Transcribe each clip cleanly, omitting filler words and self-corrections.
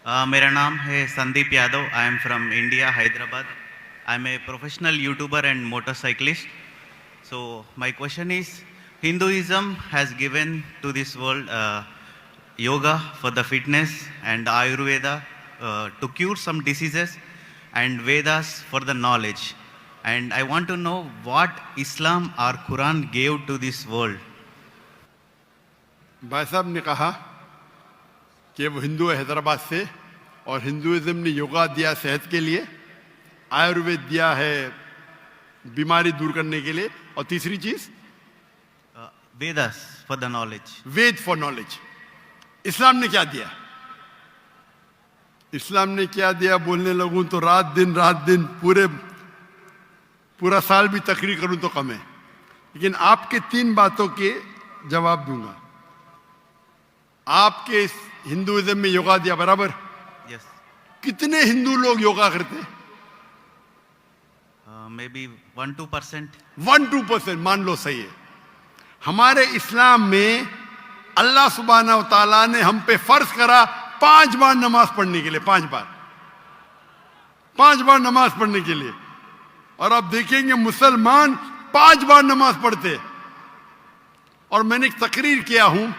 मेरा नाम है Sandeep Yadav. I am from India, Hyderabad. I am a professional YouTuber and motorcyclist. So my question is, Hinduism has given to this world yoga for the fitness and Ayurveda to cure some diseases and Vedas for the knowledge. And I want to know what Islam or Quran gave to this world. भाई साहब ने कहा कि वो हिंदू है हैदराबाद से और Hinduism ने योगा दिया सेहत के लिए, आयुर्वेद दिया है बीमारी दूर करने के लिए, और तीसरी चीज Vedas for the knowledge. Veda for knowledge. इस्लाम ने क्या दिया? इस्लाम ने क्या दिया बोलने लगूं तो रात दिन पूरा साल भी तकरीर करूं तो कम है, लेकिन आपके 3 बातों के जवाब दूंगा. आपके हिंदुइज्म में योगा दिया, बराबर? Yes. कितने हिंदू लोग योगा करते हैं? Maybe 1-2%. 1-2% मान लो, सही है. हमारे इस्लाम में अल्लाह सुब्हानहू व तआला ने हम पे फर्ज करा 5 बार नमाज पढ़ने के लिए, 5 बार नमाज पढ़ने के लिए. और आप देखेंगे मुसलमान 5 बार नमाज पढ़ते. और मैंने एक तकरीर किया हूं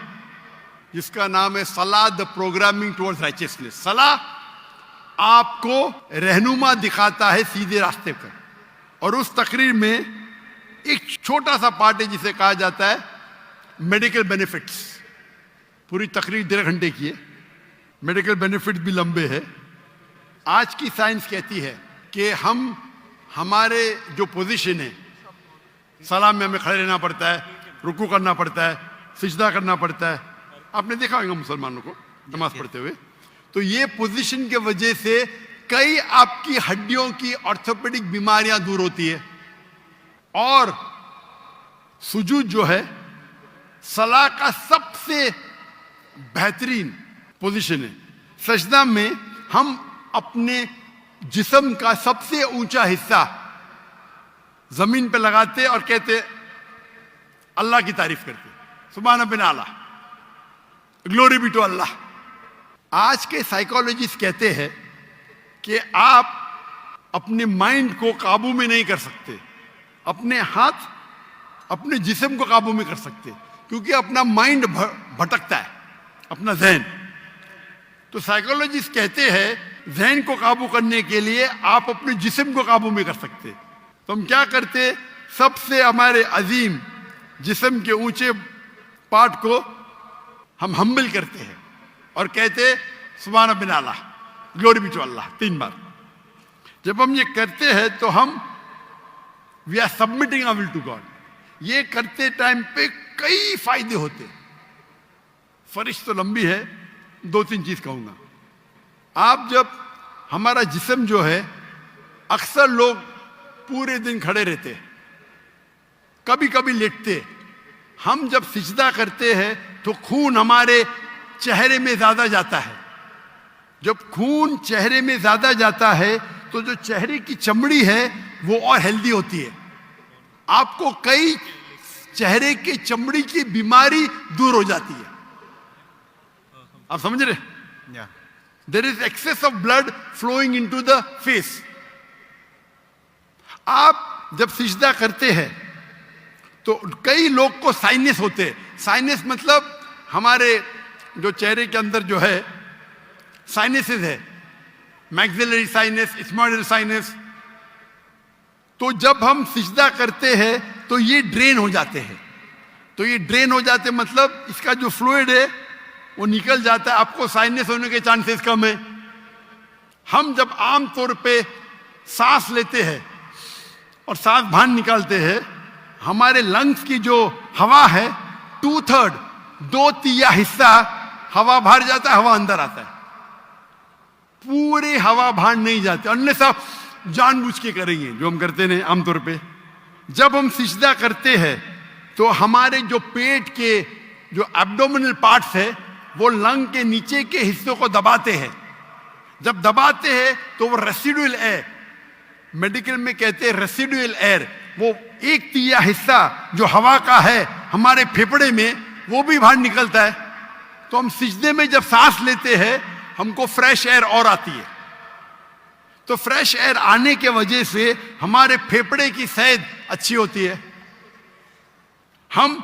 जिसका नाम है सलाह द प्रोग्रामिंग टुवर्ड्स राइचियसनेस. सलाह आपको रहनुमा दिखाता है सीधे रास्ते पर. और उस तकरीर में एक छोटा सा पार्ट है जिसे कहा जाता है मेडिकल बेनिफिट्स. पूरी तकरीर 1.5 घंटे की है. मेडिकल बेनिफिट्स भी लंबे हैं. आज की साइंस कहती है कि हमारे जो पोजीशन है, सलाम में हमें खड़े रहना पड़ता है, रुकू करना पड़ता है, सिजदा करना पड़ता है. आपने देखा होगा मुसलमानों को नमाज पढ़ते हुए. तो ये पोजीशन के वजह से कई आपकी हड्डियों की ऑर्थोपेडिक बीमारियां दूर होती है. और सुजूद जो है सलाह का सबसे बेहतरीन पोजीशन है. सजदा में हम अपने जिस्म का सबसे ऊंचा हिस्सा जमीन पे लगाते और कहते अल्लाह की तारीफ करते, सुभान बिन आला, ग्लोरी बी टू अल्लाह. आज के साइकोलॉजिस्ट कहते हैं कि आप अपने माइंड को काबू में नहीं कर सकते, अपने हाथ अपने जिस्म को काबू में कर सकते, क्योंकि अपना माइंड भटकता है, अपना जहन. तो साइकोलॉजिस्ट कहते हैं जहन को काबू करने के लिए आप अपने जिस्म को काबू में कर सकते. तो हम क्या करते, सबसे हमारे अजीम जिस्म के ऊंचे पार्ट को हम हम्बल करते हैं और कहते सुभान बिन आला, ग्लोरी बी टू अल्लाह 3 बार. जब हम ये करते हैं तो हम we are submitting our will to God. ये करते टाइम पे कई फायदे होते. फरिश्त तो लंबी है, 2-3 चीज कहूंगा. आप जब हमारा जिस्म जो है, अक्सर लोग पूरे दिन खड़े रहते, कभी कभी लेटते. हम जब सिजदा करते हैं तो खून हमारे चेहरे में ज्यादा जाता है. जब खून चेहरे में ज्यादा जाता है तो जो चेहरे की चमड़ी है वो और हेल्दी होती है. आपको कई चेहरे की चमड़ी की बीमारी दूर हो जाती है. आप समझ रहे? Yeah. There is excess of blood flowing into the face. आप जब सिजदा करते हैं तो कई लोग को साइनस होते हैं. साइनस मतलब हमारे जो चेहरे के अंदर जो है साइनसेस है, मैक्सिलरी साइनस, स्मॉइडल साइनस. तो जब हम सिजदा करते हैं तो ये ड्रेन हो जाते हैं. तो ये ड्रेन हो जाते मतलब इसका जो फ्लूइड है वो निकल जाता है. आपको साइनस होने के चांसेस कम है. हम जब आम तौर पे सांस लेते हैं और सांस बाहर निकालते हैं, हमारे लंग्स की जो हवा है 2/3 2/3 हिस्सा हवा बाहर जाता है, हवा अंदर आता है. पूरे हवा बाहर नहीं जाती, अनलेस आप जानबूझ के करेंगे जो हम करते हैं आमतौर पे. जब हम सिजदा करते हैं तो हमारे जो पेट के जो एब्डोमिनल पार्ट्स है वो लंग के नीचे के हिस्सों को दबाते हैं. जब दबाते हैं तो वो रेसिडुअल एयर, मेडिकल में कहते हैं रेसिडुअल एयर, वो 1/3 हिस्सा जो हवा का है हमारे फेफड़े में वो भी बाहर निकलता है. तो हम सिजदे में जब सांस लेते हैं हमको फ्रेश एयर और आती है। तो फ्रेश एयर आने के वजह से हमारे फेफड़े की सेहत अच्छी होती है। हम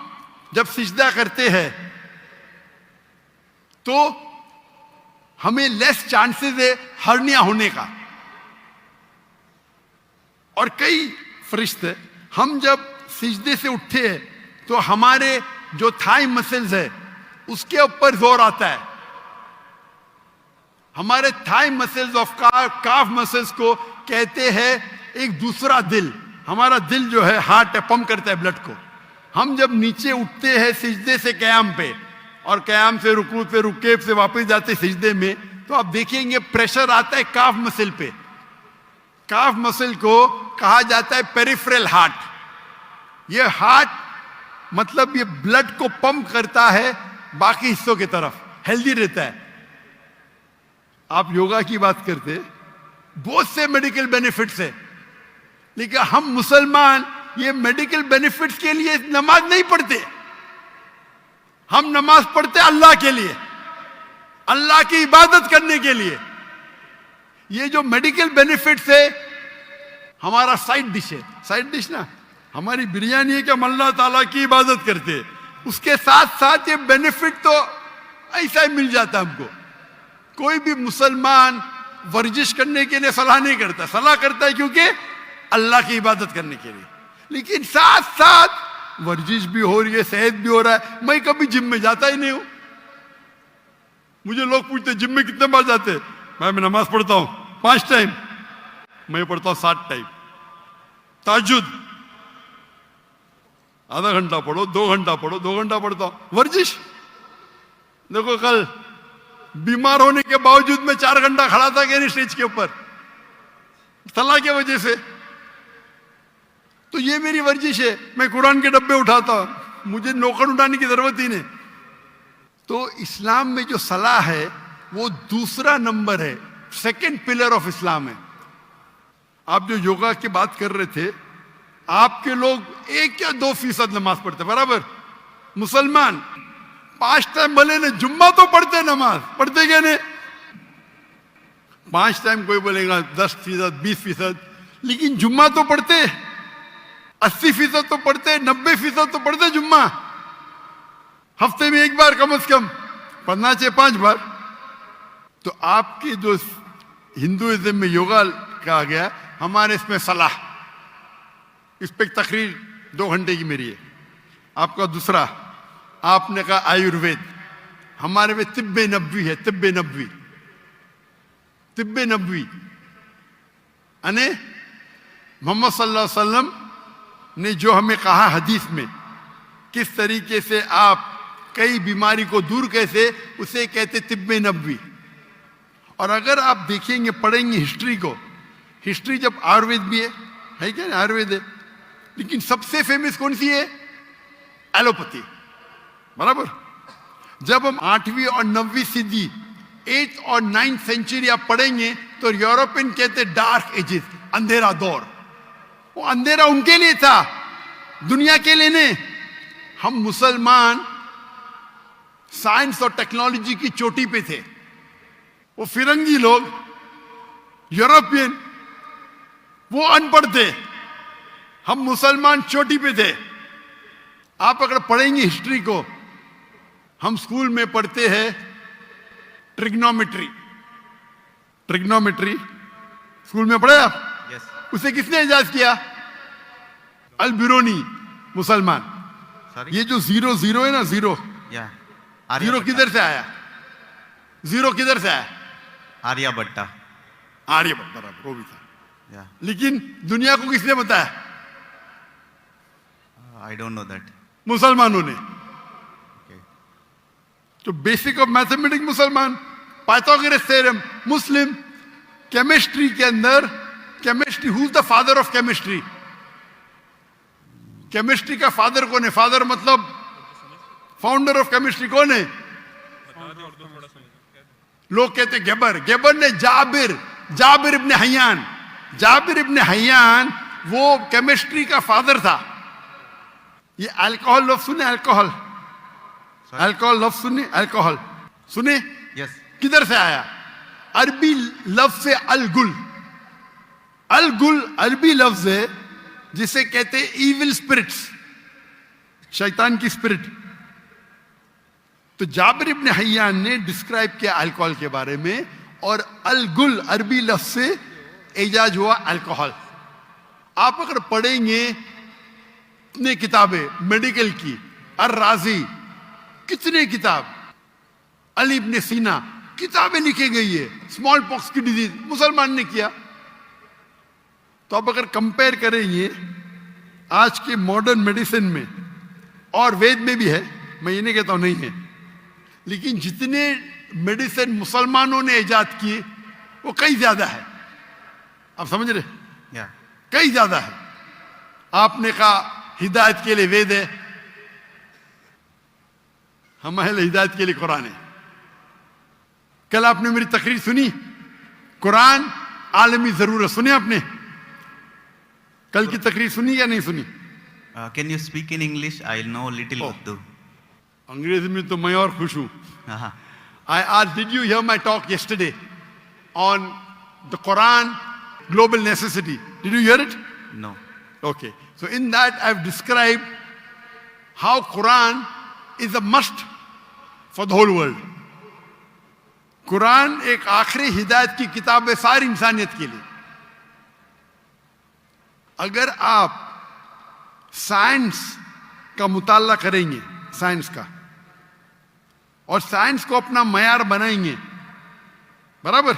जब सिजदा करते हैं तो हमें लेस चांसेस है हर्निया होने का। और कई फरिश्ते, हम जब सिजदे से उठते हैं तो हमारे जो थाई मसल्स है उसके ऊपर जोर आता है। हमारे thigh muscles of calf muscles को कहते हैं एक दूसरा दिल। हमारा दिल जो है हार्ट है, पंप करता है ब्लड को। हम जब नीचे उठते हैं सिजदे से कयाम पे और कयाम से रुकू पे रुकेब से वापस जाते सिजदे में, तो आप देखेंगे प्रेशर आता है काफ मसल पे। काफ मसल को कहा जाता है पेरिफेरल हार्ट। ये हार्ट मतलब ये ब्लड को पंप करता है बाकी हिस्सों की तरफ, हेल्दी रहता है। आप योगा की बात करते, बहुत से मेडिकल बेनिफिट्स है, लेकिन हम मुसलमान ये मेडिकल बेनिफिट्स के लिए नमाज नहीं पढ़ते। हम नमाज पढ़ते अल्लाह के लिए, अल्लाह की इबादत करने के लिए। ये जो मेडिकल बेनिफिट्स है हमारा साइड डिश है। साइड डिश ना हमारी बिरयानी है कि हम अल्लाह ताला की इबादत करते हैं, उसके साथ साथ ये बेनिफिट तो ऐसा ही मिल जाता है हमको। कोई भी मुसलमान वर्जिश करने के लिए सलाह नहीं करता, सलाह करता है क्योंकि अल्लाह की इबादत करने के लिए। लेकिन साथ साथ वर्जिश भी हो रही है, सेहत भी हो रहा है। मैं कभी जिम में जाता ही नहीं हूं। मुझे लोग पूछते जिम में कितने बार जाते? मैं नमाज पढ़ता हूं 5 टाइम, मैं पढ़ता हूं 7 टाइम। ताजुद आधा घंटा पढ़ो, 2 घंटा पढ़ो, 2 घंटा पढ़ता हूं। वर्जिश देखो, कल बीमार होने के बावजूद मैं 4 घंटा खड़ा था कि नहीं स्टेज के ऊपर, सलाह की वजह से। तो ये मेरी वर्जिश है। मैं कुरान के डब्बे उठाता हूं, मुझे नौकर उठाने की जरूरत ही नहीं। तो इस्लाम में जो सलाह है वो दूसरा नंबर है, सेकंड पिलर ऑफ इस्लाम है। आप जो योगा की बात कर रहे थे, आपके लोग 1 या 2% नमाज पढ़ते, बराबर। मुसलमान 5 टाइम भले ने जुम्मा तो पढ़ते, नमाज पढ़ते क्या नहीं? 5 टाइम कोई बोलेगा 10%, 20%, लेकिन जुम्मा तो पढ़ते। 80% तो पढ़ते, 90% तो पढ़ते जुम्मा। हफ्ते में 1 बार कम से कम पढ़ना चाहिए, 5 बार। तो आपके जो हिंदुइज्म में योगा कहा गया, हमारे इसमें सलाह, इस पे तकरीर 2 घंटे की मेरी है। आपका दूसरा, आपने कहा आयुर्वेद, हमारे में तिब्बे नबवी है। तिब्बे नबवी, तिब्बे नबवी यानी मोहम्मद सल्लल्लाहु अलैहि वसल्लम ने जो हमें कहा हदीस में, किस तरीके से आप कई बीमारी को दूर कैसे, उसे कहते तिब्बे नबवी। और अगर आप देखेंगे, पढ़ेंगे हिस्ट्री को, हिस्ट्री जब आयुर्वेद भी है क्या? आयुर्वेद है, लेकिन सबसे फेमस कौन सी है? एलोपैथी, बराबर। जब हम 8वीं और 9वीं सदी, 8th और 9th सेंचुरी आप पढ़ेंगे तो यूरोपियन कहते डार्क एजेस, अंधेरा दौर। वो अंधेरा उनके लिए था, दुनिया के लिए नहीं। हम मुसलमान साइंस और टेक्नोलॉजी की चोटी पे थे। वो फिरंगी लोग, यूरोपियन, वो अनपढ़ थे। हम मुसलमान चोटी पे थे। आप अगर पढ़ेंगे हिस्ट्री को, हम स्कूल में पढ़ते हैं ट्रिग्नोमेट्री। ट्रिग्नोमेट्री स्कूल में पढ़े आप? Yes. उसे किसने इजाद किया? अल बिरूनी, मुसलमान। Sorry? ये जो 0 0 है ना, 0 Yeah. 0 किधर से आया? 0 किधर से आया? आर्यभट्टा। आर्यभट्ट, बराबर, वो भी था। Yeah. लेकिन दुनिया को किसने बताया? I don't know that. मुसलमानों ने। Okay. तो बेसिक ऑफ मैथमेटिक्स मुसलमान, पाइथागोरस थ्योरम मुस्लिम। केमिस्ट्री के अंदर, chemistry, who is the father of chemistry? Chemistry का फादर कौन है? फादर मतलब फाउंडर ऑफ केमिस्ट्री कौन है? लोग कहते गेबर। गेबर ने जाबिर इब्ने हयान, जाबिर इब्ने हयान वो केमिस्ट्री का फादर था। ये अल्कोहल लफ्ज सुने? अल्कोहल लफ्ज सुने? अल्कोहल सुने? Yes. किधर से आया? अरबी लफ्ज है अल गुल। अल गुल अरबी लफ्ज है जिसे कहते हैं इविल स्पिरिट्स, शैतान की स्पिरिट। तो जाबिर इब्न हय्यान ने डिस्क्राइब किया अल्कोहल के बारे में, और अल गुल अरबी लफ्ज से एजाज हुआ अल्कोहल। आप अगर पढ़ेंगे कितने किताबें मेडिकल की, अर राजी, कितने किताब, अली इब्न सीना, किताबें लिखी गई है स्मॉल पॉक्स की डिजीज मुसलमान ने किया। तो अब अगर कंपेयर करेंगे आज के मॉडर्न मेडिसिन में, और वेद में भी है, मैं ये नहीं कहता हूं नहीं है, लेकिन जितने मेडिसिन मुसलमानों ने इजाद किए वो कई ज्यादा है। आप समझ रहे? Yeah. कई ज्यादा है। आपने कहा हिदायत के लिए वेद है, हमारे हिदायत के लिए कुरान है। कल आपने मेरी तकरीर सुनी, कुरान आलमी जरूरत, सुनी आपने? कल की तकरीर सुनी या नहीं सुनी? Can you speak in English? I know little Oh. Urdu. अंग्रेजी में तो मैं और खुश हूं। Uh-huh. I asked, did you hear my talk yesterday on the Quran, global necessity? Did you hear it? No. Okay. So in that I've described how Quran is a must for the whole world. Quran एक आखिरी हिदायत की किताब है सारी इंसानियत के लिए। अगर आप साइंस का मुताला करेंगे, साइंस का, और साइंस को अपना मयार बनाएंगे, बराबर,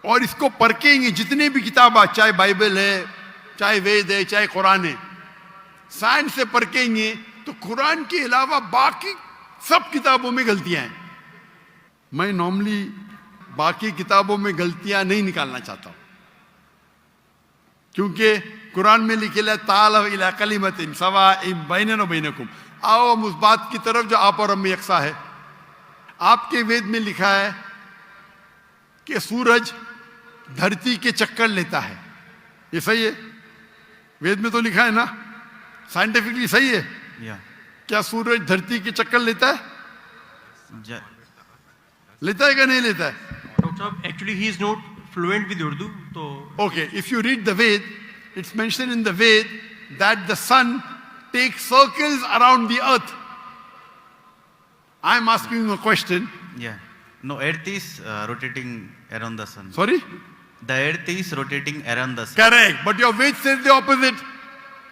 और इसको परखेंगे, जितने भी किताब, चाहे बाइबल है, चाहे वेद है, चाहे कुरान है, साइंस से परखेंगे तो कुरान के अलावा बाकी सब किताबों में गलतियां हैं। मैं नॉर्मली बाकी किताबों में गलतियां नहीं निकालना चाहता हूं, क्योंकि कुरान में लिखे ताल इला कलिमतिन सवाइम बैनना व बैनकुम, आओ हम उस बात की तरफ जो आप और हम में यकसा है। आपके वेद में लिखा है कि सूरज धरती के चक्कर लेता है, ये सही है? वेद में तो लिखा है ना, साइंटिफिकली सही है? Yeah. क्या सूरज धरती के चक्कर लेता है? Ja- लेता है क्या नहीं लेता है? Dr. Saab, actually he is not fluent with Urdu, so Okay, if you read the Ved, it's mentioned in the Ved that the sun takes circles around the earth. I'm asking you a question. Yeah. No, Earth is rotating around the sun. Sorry? The Earth is rotating around the sun. Correct. But your Ved says the opposite.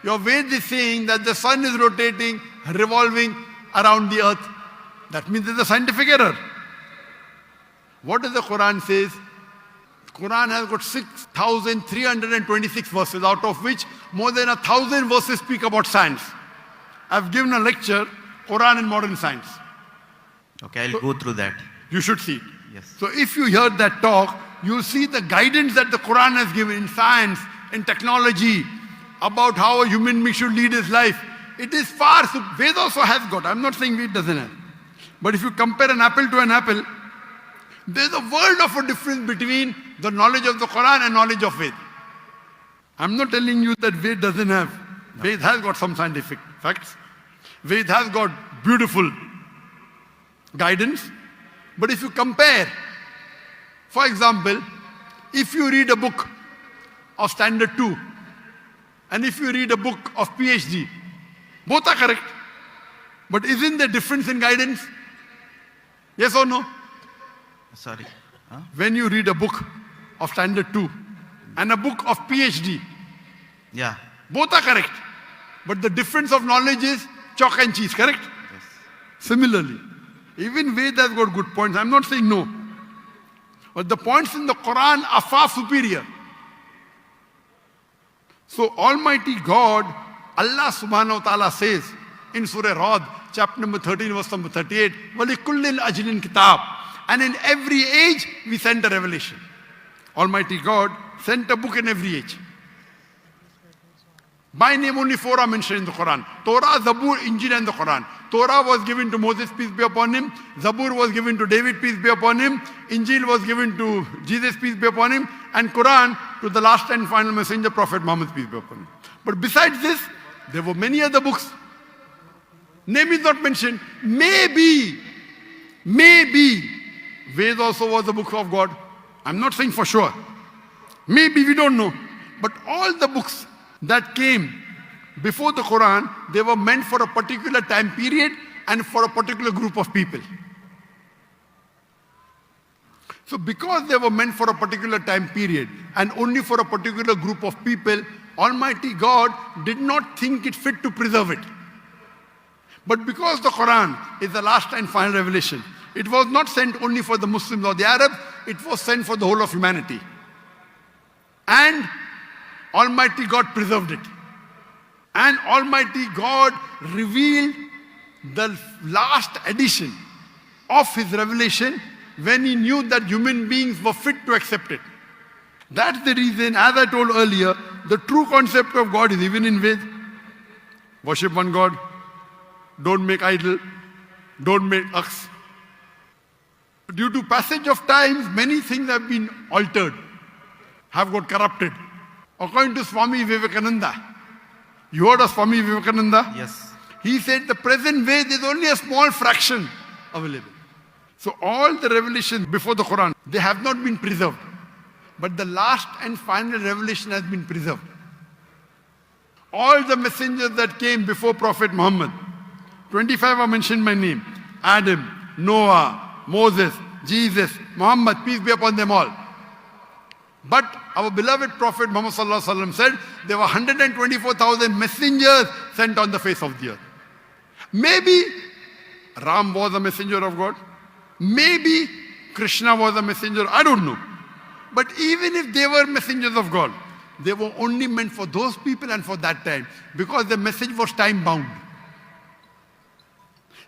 Your Ved is saying that the sun is rotating, revolving around the earth. That means there's a scientific error. What does the Quran says? Quran has got 6,326 verses, out of which more than 1,000 verses speak about science. I've given a lecture, Quran and Modern Science. Okay, I'll go through that. You should see it. Yes. So if you hear that talk, you'll see the guidance that the Quran has given in science, in technology, about how a human being should lead his life. It is far, so Ved also has got, I'm not saying Ved doesn't have. But if you compare an apple to an apple, there's a world of a difference between the knowledge of the Quran and knowledge of Ved. I'm not telling you that Ved doesn't have. No. Ved has got some scientific facts. Ved has got beautiful guidance. But if you compare, for example, if you read a book of Standard 2 and if you read a book of PhD, both are correct. But isn't there difference in guidance? Yes or no? Sorry. Huh? When you read a book of Standard 2 and a book of PhD, Yeah. both are correct. But the difference of knowledge is chalk and cheese, correct? Yes. Similarly, even Ved has got good points. I'm not saying no. But the points in the Quran are far superior. So Almighty God, Allah subhanahu wa ta'ala says in Surah Rad, chapter number 13, verse number 38, وَلِكُلِّ الْأَجْلٍ kitab. And in every age, we sent a revelation. Almighty God sent a book in every age. By name, only 4 are mentioned in the Quran. Torah, Zabur, Injil, and the Quran. Torah was given to Moses, peace be upon him. Zabur was given to David, peace be upon him. Injil was given to Jesus, peace be upon him. And Quran to the last and final messenger, Prophet Muhammad, peace be upon him. But besides this, there were many other books. Name is not mentioned. Maybe, Ved also was the book of God. I'm not saying for sure. Maybe we don't know. But all the books that came before the Quran, they were meant for a particular time period and for a particular group of people. So because they were meant for a particular time period and only for a particular group of people, Almighty God did not think it fit to preserve it. But because the Quran is the last and final revelation, it was not sent only for the Muslims or the Arabs, it was sent for the whole of humanity. And Almighty God preserved it. And Almighty God revealed the last edition of His revelation when He knew that human beings were fit to accept it. That's the reason, as I told earlier, the true concept of God is even in Ved. Worship one God. Don't make idol. Don't make ox. Due to passage of times, many things have been altered, have got corrupted. According to Swami Vivekananda, you heard of Swami Vivekananda? Yes. He said the present Ved is only a small fraction available. So all the revelations before the Quran, they have not been preserved. But the last and final revelation has been preserved. All the messengers that came before Prophet Muhammad, 25 are mentioned by name. Adam, Noah, Moses, Jesus, Muhammad, peace be upon them all. But our beloved Prophet Muhammad sallallahu alaihi wasallam said there were 124,000 messengers sent on the face of the earth. Maybe Ram was a messenger of God. Maybe Krishna was a messenger. I don't know. But even if they were messengers of God, they were only meant for those people and for that time, because the message was time bound.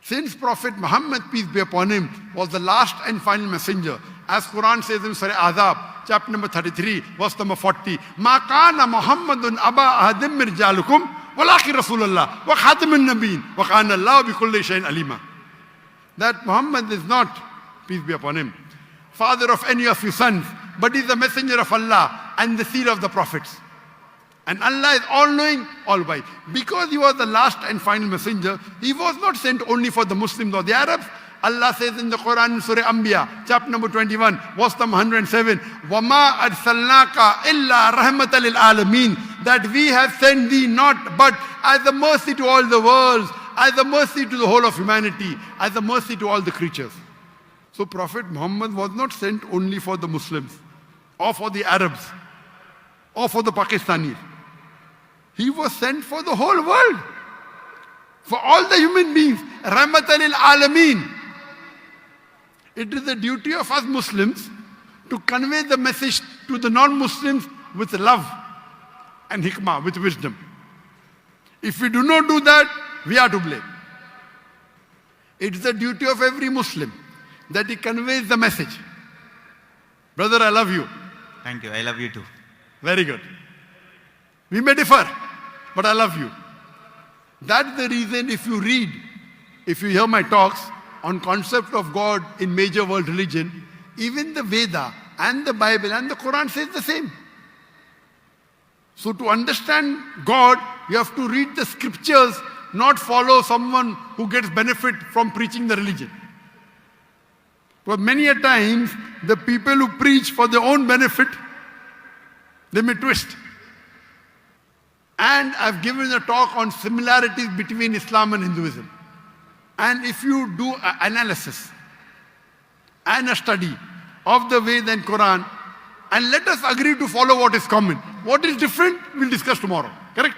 Since Prophet Muhammad, peace be upon him, was the last and final messenger, as Quran says in Surah Azab, chapter number 33, verse number 40, Ma kana Muhammadun aba ahadim min rijalukum walakin Rasulullah wa khatamun nabiyyin wa kana Allah bi kulli shay'in alima. That Muhammad is not, peace be upon him, father of any of your sons, but he is the messenger of Allah and the seal of the prophets. And Allah is all-knowing, all-wise. Because he was the last and final messenger, he was not sent only for the Muslims or the Arabs. Allah says in the Quran in Surah Anbiya, chapter number 21, verse number 107, وَمَا أَرْسَلْنَاكَ إِلَّا رَحْمَةً لِلْعَالَمِينَ. That we have sent thee not but as a mercy to all the worlds, as a mercy to the whole of humanity, as a mercy to all the creatures. So Prophet Muhammad was not sent only for the Muslims, or for the Arabs, or for the Pakistanis. He was sent for the whole world, for all the human beings. Rahmatan lil Alameen. It is the duty of us Muslims to convey the message to the non-Muslims with love and hikmah, with wisdom. If we do not do that, we are to blame. It is the duty of every Muslim that he conveys the message. Brother, I love you. Thank you. I love you too. Very good. We may differ, but I love you. That's the reason if you hear my talks on concept of God in major world religion, even the Veda and the Bible and the Quran says the same. So to understand God, you have to read the scriptures, not follow someone who gets benefit from preaching the religion. But many a times, the people who preach for their own benefit, they may twist. And I've given a talk on similarities between Islam and Hinduism. And if you do an analysis and a study of the Veda and Quran, and let us agree to follow what is common. What is different, we'll discuss tomorrow. Correct?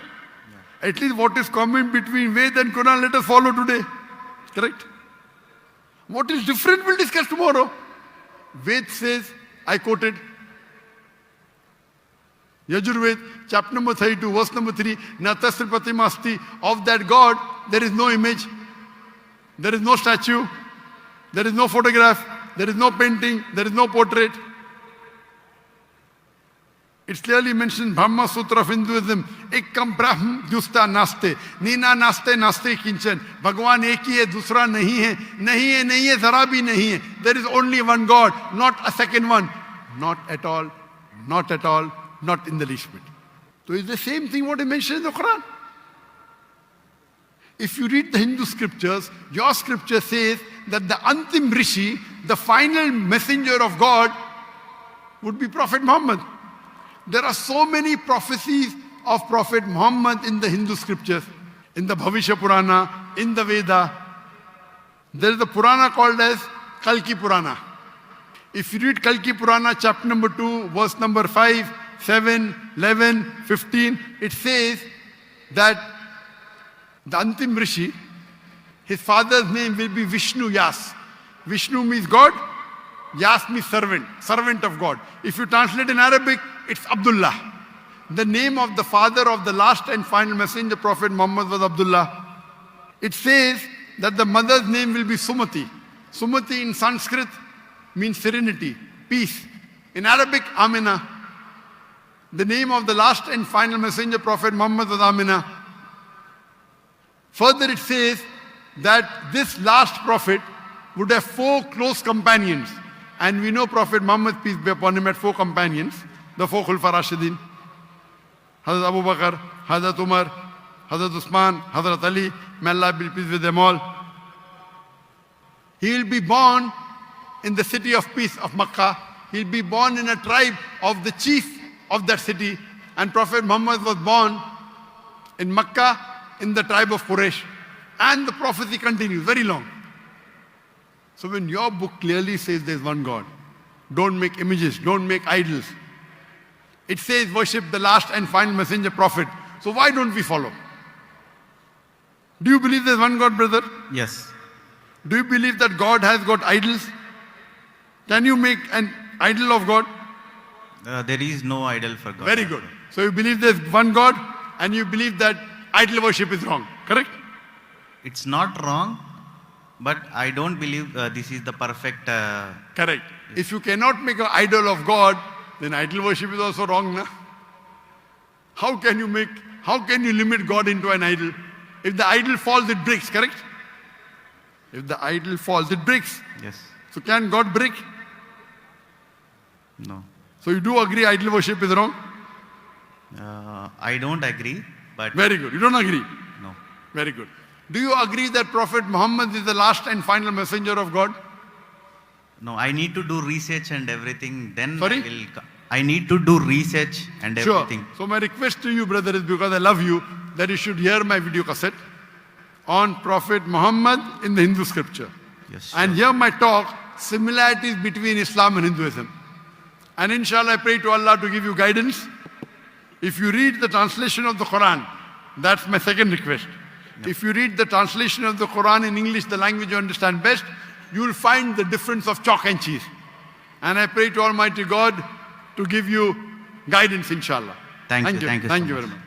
Yeah. At least what is common between Veda and Quran, let us follow today. Correct? What is different, we'll discuss tomorrow. Ved says, I quoted, Yajurved, chapter number 32, verse number 3, Natasri Pratimasti, of that God, there is no image, there is no statue, there is no photograph, there is no painting, there is no portrait. It's clearly mentioned, Brahma Sutra of Hinduism, Ekkam Brahm Justa Naste, Nina Naste Naste Kinchan, Bhagwan Ek hi hai, dusra nahi hai, zara bhi nahi hai. There is only one God, not a second one. Not at all, not at all, not in the least bit. So it's the same thing what I mentioned in the Quran. If you read the Hindu scriptures, your scripture says that the Antim Rishi, the final messenger of God, would be Prophet Muhammad. There are so many prophecies of Prophet Muhammad in the Hindu scriptures, in the Bhavishya Purana, in the Veda. There is a Purana called as Kalki Purana. If you read Kalki Purana, chapter number 2, verse number 5, 7, 11, 15, it says that the Antim Rishi, his father's name will be Vishnu Yas. Vishnu means God, Yas means servant, servant of God. If you translate in Arabic, it's Abdullah. The name of the father of the last and final messenger, Prophet Muhammad, was Abdullah. It says that the mother's name will be Sumati. Sumati in Sanskrit means serenity, peace. In Arabic, Amina. The name of the last and final messenger, Prophet Muhammad, was Amina. Further, it says that this last prophet would have 4 close companions. And we know Prophet Muhammad, peace be upon him, had 4 companions, the 4 Khulfa Rashidin. Hazrat Abu Bakr, Hazrat Umar, Hazrat Usman, Hazrat Ali, may Allah be pleased with them all. He will be born in the city of peace of Makkah. He will be born in a tribe of the chief of that city. And Prophet Muhammad was born in Makkah in the tribe of Quraysh. And the prophecy continues, very long. So when your book clearly says there's one God, don't make images, don't make idols. It says worship the last and final messenger prophet. So why don't we follow? Do you believe there's one God, brother? Yes. Do you believe that God has got idols? Can you make an idol of God? There is no idol for God. Very good. So you believe there's one God and you believe that idol worship is wrong, correct? It's not wrong, but I don't believe this is the perfect. Correct. If you cannot make an idol of God, then idol worship is also wrong, na? How can you limit God into an idol? If the idol falls, it breaks, correct? If the idol falls, it breaks. Yes. So can God break? No. So you do agree idol worship is wrong? I don't agree, but Very good. You don't agree? no. Very good. Do you agree that Prophet Muhammad is the last and final messenger of God? No, I need to do research and everything. Then Sorry? I need to do research and Sure. everything. So my request to you, brother, is because I love you, that you should hear my video cassette on Prophet Muhammad in the Hindu scripture. Yes. And hear my talk, similarities between Islam and Hinduism. And inshallah, I pray to Allah to give you guidance. If you read the translation of the Quran, that's my second request. If you read the translation of the Quran in English, the language you understand best, you will find the difference of chalk and cheese. And I pray to Almighty God to give you guidance, inshallah. Thank you so Thank you much. very much.